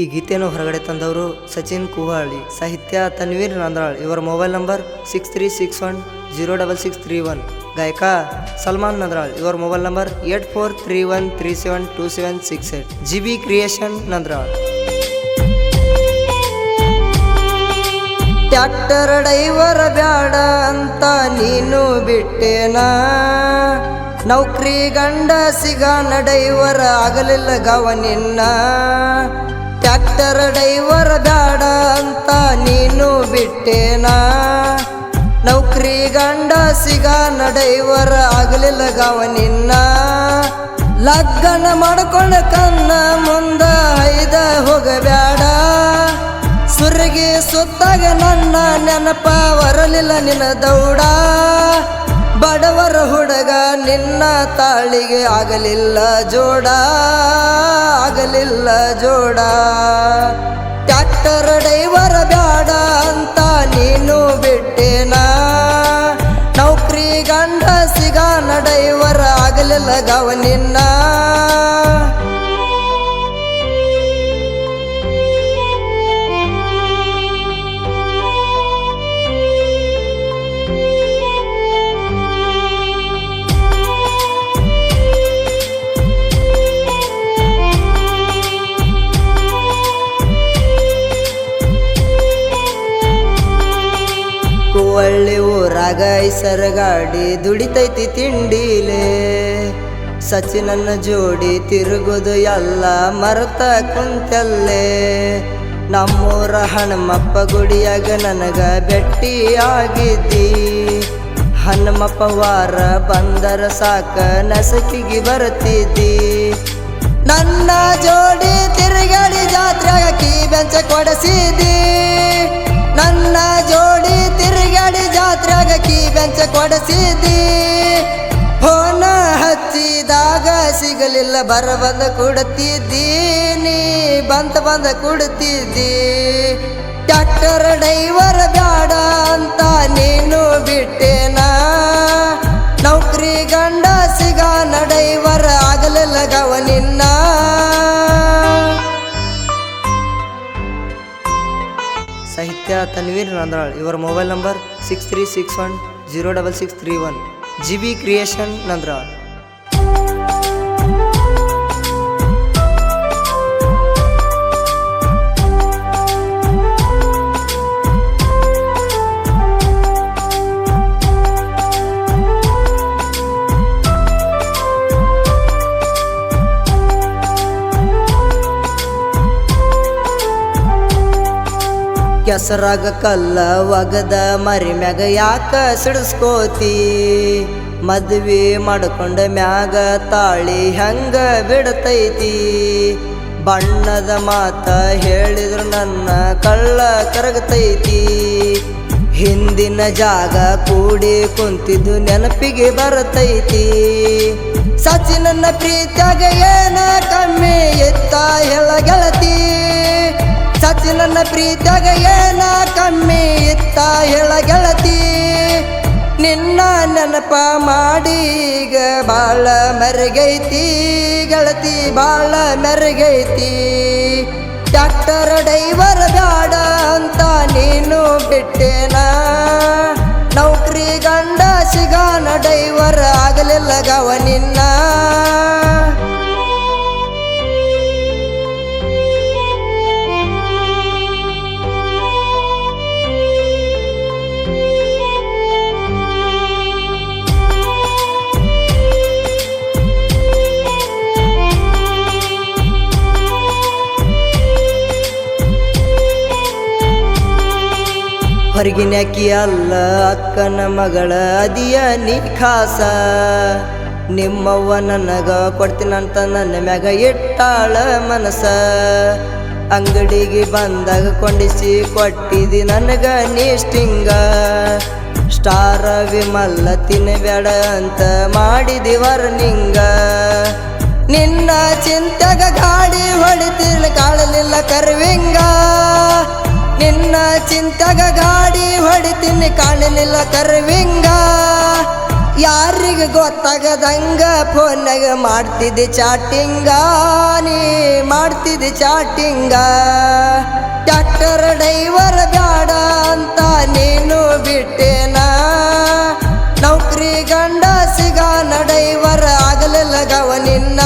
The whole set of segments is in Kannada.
ಈ ಗೀತೆಯನ್ನು ಹೊರಗಡೆ ತಂದವರು ಸಚಿನ್ ಕುಹಾಳಿ, ಸಾಹಿತ್ಯ ತನ್ವೀರ್ ನಂದ್ರಾಳ್. ಇವರ ಮೊಬೈಲ್ ನಂಬರ್ 6361066131. ಗಾಯಕ ಸಲ್ಮಾನ್ ನಂದ್ರಾಳ್. ಇವರ mobile number 8431372768. GB creation Nandral. Tractor driver ಬ್ಯಾಡ ಅಂತ ನೀನು ಬಿಟ್ಟೇನಾ, ನೌಕರಿ ಗಂಡ ಸಿಗಾನ ಡ್ರೈವರ್ ಆಗಲಿಲ್ಲ ಗವ ನಿನ್ನ. ಟ್ಯಾಕ್ಟರ್ ಡ್ರೈವರ್ ಬ್ಯಾಡ ಅಂತ ನೀನು ಬಿಟ್ಟೇನಾ, ನೌಕರಿ ಗಂಡ ಸಿಗಾನ ಡ್ರೈವರ್ ಆಗಲಿಲ್ಲ ಗವ ನಿನ್ನ. ಲಗ್ನ ಮಾಡ್ಕೊಂಡ ಕನ್ನ ಮುಂದ ಐದ ಹೋಗಬ್ಯಾಡ, ಸುರ್ಗಿ ಸುತ್ತಾಗ ನನ್ನ ನೆನಪ ಬರಲಿಲ್ಲ ನಿನ್ನ ದೌಡ. ಬಡವರ ಹುಡುಗ ನಿನ್ನ ತಾಳಿಗೆ ಆಗಲಿಲ್ಲ ಜೋಡ, ಆಗಲಿಲ್ಲ ಜೋಡ. ಟ್ಯಾಕ್ಟರ್ ಡ್ರೈವರ್ ಬ್ಯಾಡ ಅಂತ ನೀನು ಬಿಟ್ಟೇನಾ, ನೌಕರಿ ಗಂಡ ಸಿಗಾನ ಡ್ರೈವರ್ ಆಗಲಿಲ್ಲ ಗವ ನಿನ್ನ. ಒಳ್ಳೆ ಊರಾಗ ಐಸರ ಗಾಡಿ ದುಡಿತೈತಿ ತಿಂಡಿಲೆ, ಸಚಿನನ್ನ ಜೋಡಿ ತಿರುಗುದು ಎಲ್ಲ ಮರೆತ ಕುಂತಲ್ಲೇ. ನಮ್ಮೂರ ಹನುಮಪ್ಪ ಗುಡಿಯಾಗ ನನಗ ಭೆಟ್ಟಿ ಆಗಿದ್ದಿ, ಹನುಮಪ್ಪ ವಾರ ಬಂದರ ಸಾಕ ನಸಕಿಗೆ ಬರ್ತಿದ್ದಿ. ನನ್ನ ಜೋಡಿ ತಿರುಗಾಡಿ ಜಾತ್ರೆಗ ಕೀ ಬೆಂಚ ಕೊಡಿಸಿದಿ, ನನ್ನ ಜೋಡಿ ತಿರುಗಾಡಿ ಜಾತ್ರೆಗ ಕೀ ಬೆಂಚ ಕೊಡಿಸಿದಿ. ಫೋನ ಹಚ್ಚಿದಾಗ ಸಿಗಲಿಲ್ಲ ಬರ ಬಂದ ಕೊಡ್ತಿದ್ದಿ, ನೀ ಬಂದ ಕೊಡ್ತಿದ್ದಿ. ಟ್ಯಾಕ್ಟರ್ ಡ್ರೈವರ್ ಬ್ಯಾಡ ಅಂತ ನೀನು ಬಿಟ್ಟೇನಾ, ನೌಕರಿ ಗಂಡ ಸಿಗಾನ ಡ್ರೈವರ್ ಆಗಲಿಲ್ಲ ಗವ ನಿನ್ನ. ಸಾಹಿತ್ಯ ತನ್ವೀರ್ ನಂದ್ರಾಳ್. ಇವರ mobile number 6361066331. GB creation Nandral. ಕೆಸರಾಗ ಕಲ್ಲ ಒಗದ ಮರಿ ಮ್ಯಾಗ ಯಾಕ ಸಿಡಿಸ್ಕೋತಿ, ಮದ್ವಿ ಮಾಡ್ಕೊಂಡ ಮ್ಯಾಗ ತಾಳಿ ಹೆಂಗ ಬಿಡತೈತಿ. ಬಣ್ಣದ ಮಾತ ಹೇಳಿದ್ರು ನನ್ನ ಕಳ್ಳ ಕರಗತೈತಿ, ಹಿಂದಿನ ಜಾಗ ಕೂಡಿ ಕುಂತಿದ್ದು ನೆನಪಿಗೆ ಬರತೈತಿ. ಸಚಿನನ್ನ ಪ್ರೀತಿಯಾಗ ಏನ ಕಮ್ಮಿ ಇತ್ತ ಹೇಳ ಗೆಳತಿ, ಸಚಿನನ್ನ ಪ್ರೀತಿಯಾಗ ಏನ ಕಮ್ಮಿ ಇತ್ತ ಹೇಳ ಗೆಳತಿ. ನಿನ್ನ ನೆನಪ ಮಾಡಿ ಈಗ ಬಾಳ ಮೆರಗೈತಿ ಗೆಳತಿ, ಬಾಳ ಮೆರಗೈತಿ. ಟ್ಯಾಕ್ಟರ್ ಡ್ರೈವರ್ ಬ್ಯಾಡ ಅಂತ ನೀನು ಬಿಟ್ಟೇನಾ, ನೌಕರಿ ಗಂಡ ಸಿಗಾನ ಡ್ರೈವರ್ ಆಗಲಿಲ್ಲ ಗವ ನಿನ್ನ. ಹೊರಗಿನ್ಯಾಕಿ ಅಲ್ಲ ಅಕ್ಕನ ಮಗಳ ಅದಿಯ ನೀ ಖಾಸ, ನಿಮ್ಮವ್ವ ನನಗ ಕೊಡ್ತೀನಂತ ನನ್ನ ಮ್ಯಾಗ ಇಟ್ಟಾಳ ಮನಸ. ಅಂಗಡಿಗೆ ಬಂದಾಗ ಕೊಂಡಿಸಿ ಕೊಟ್ಟಿದಿ ನನಗ ನೀಸ್ಟಿಂಗ, ಸ್ಟಾರ ವಿಮಲ್ಲ ತಿನ್ನಬೇಡ ಅಂತ ಮಾಡಿದಿ ವರ್ನಿಂಗ. ನಿನ್ನ ಚಿಂತೆಗ ಗಾಡಿ ಹೊಡಿತಿನ ಕಾಳಲಿಲ್ಲ ಕರ್ವಿಂಗ, ನಿನ್ನ ಚಿಂತೆಗ ಗಾಡಿ ಹೊಡಿತೀನಿ ಕಾಣಲಿಲ್ಲ ಕರ್ವಿಂಗ. ಯಾರಿಗ ಗೊತ್ತಾಗದಂಗ ಫೋನ್ನಾಗ ಮಾಡ್ತಿದ್ದೆ ಚಾಟಿಂಗ, ನೀ ಮಾಡ್ತಿದ್ದೆ ಚಾಟಿಂಗ. ಟ್ರ್ಯಾಕ್ಟರ್ ಡ್ರೈವರ್ ಬ್ಯಾಡ ಅಂತ ನೀನು ಬಿಟ್ಟೇನ, ನೌಕರಿ ಗಂಡ ಸಿಗಾನ ಡ್ರೈವರ್ ಆಗಲಿಲ್ಲ ಗವ ನಿನ್ನ.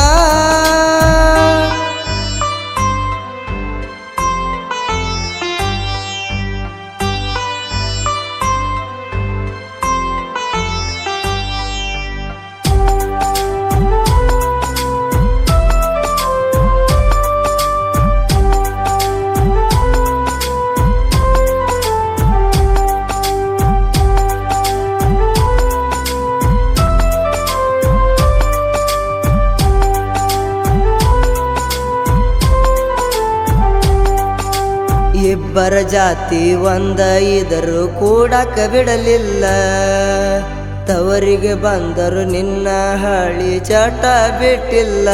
ಇಬ್ಬರ ಜಾತಿ ಒಂದ ಇದರು ಕೂಡಕ ಬಿಡಲಿಲ್ಲ, ತವರಿಗೆ ಬಂದರು ನಿನ್ನ ಹಳಿ ಚಟ ಬಿಟ್ಟಿಲ್ಲ.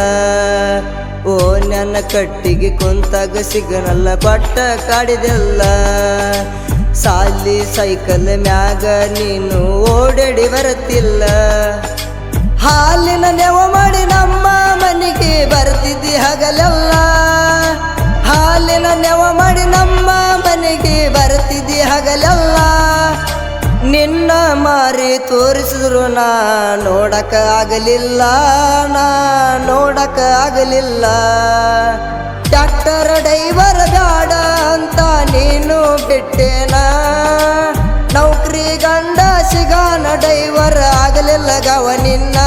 ಓ ನನ್ನ ಕಟ್ಟಿಗೆ ಕುಂತಾಗ ಸಿಗನಲ್ಲ ಪಟ್ಟ ಕಾಡಿದೆಲ್ಲ, ಸಾಲಿ ಸೈಕಲ್ ಮ್ಯಾಗ ನೀನು ಓಡಾಡಿ ಬರುತ್ತಿಲ್ಲ. ಹಾಲಿನ ನೆವ ಮಾಡಿ ನಮ್ಮ ಮನೆಗೆ ಬರ್ತಿದ್ದಿ ಹಗಲೆಲ್ಲ, ಹಾಲಿನ ನೆವ ಮಾಡಿ ನಮ್ಮ ಮನೆಗೆ ಬರ್ತಿದ್ದಿ ಹಗಲೆಲ್ಲ. ನಿನ್ನ ಮಾರಿ ತೋರಿಸಿದ್ರು ನಾ ನೋಡಕ ಆಗಲಿಲ್ಲ, ನಾ ನೋಡಕ ಆಗಲಿಲ್ಲ. ಟ್ರ್ಯಾಕ್ಟರ್ ಡ್ರೈವರ್ ಬ್ಯಾಡ ಅಂತ ನೀನು ಬಿಟ್ಟೇನ, ನೌಕರಿ ಗಂಡ ಸಿಗಾನ ಡ್ರೈವರ್ ಆಗಲಿಲ್ಲ ಗವ ನಿನ್ನ.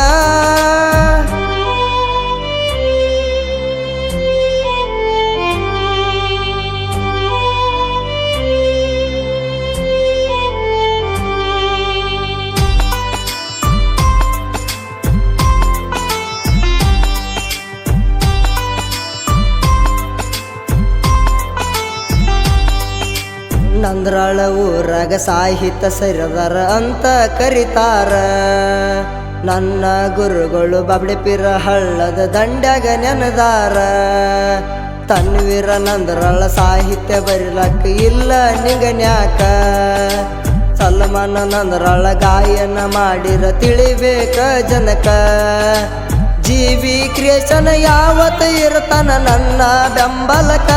ನಂದ್ರಾಳ ಊರಾಗ ಸಾಹಿತ್ಯ ಸರಿದಾರ ಅಂತ ಕರಿತಾರ, ನನ್ನ ಗುರುಗಳು ಬಾಬ್ಳಿಪಿರ ಹಳ್ಳದ ದಂಡ್ಯಾಗ ನೆನದಾರ. ತನ್ವೀರ ನಂದ್ರಾಳ ಸಾಹಿತ್ಯ ಬರಿಲಕ್ಕ ಇಲ್ಲ ನಿಗನ್ಯಾಕ, ಸಲ್ಮಾನ ನಂದ್ರಾಳ ಗಾಯನ ಮಾಡಿರ ತಿಳಿಬೇಕ ಜನಕ. ಜೀವಿ ಕ್ರಿಯೇಷನ್ ಯಾವತ್ತು ಇರ್ತಾನ ನನ್ನ ಬೆಂಬಲಕ,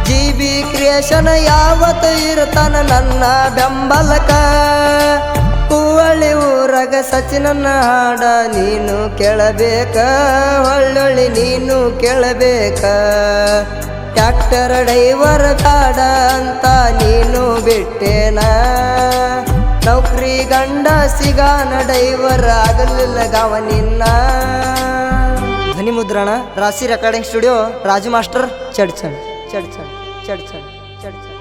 ಜೀವಿ ಕ್ರಿಯೇಷನ್ ಯಾವತ್ತು ಇರ್ತಾನ ನನ್ನ ಬೆಂಬಲಕ. ಕೂವಳ್ಳಿ ಊರಾಗ ಸಚಿನನ್ನ ಹಾಡ ನೀನು ಕೇಳಬೇಕ, ಒಳ್ಳೊಳ್ಳಿ ನೀನು ಕೇಳಬೇಕ. ಟ್ರ್ಯಾಕ್ಟರ್ ಡ್ರೈವರ್ ಬ್ಯಾಡ ಅಂತ ನೀನು ಬಿಟ್ಟೇನ, ನೌಕರಿ ಗಂಡ ಸಿಗಾನ ಡ್ರೈವರ್ ಆಗಲಿಲ್ಲ ಗವ ನಿನ್ನ. ಧ್ವನಿ ಮುದ್ರಣ ರಾಶಿ ರೆಕಾರ್ಡಿಂಗ್ ಸ್ಟುಡಿಯೋ, ರಾಜು ಮಾಸ್ಟರ್, ಚಡ್ಚಣ್ ಚಡ್ಚಣ್ ಚಡ್ಚಣ್ ಚಡ್ಚಣ್.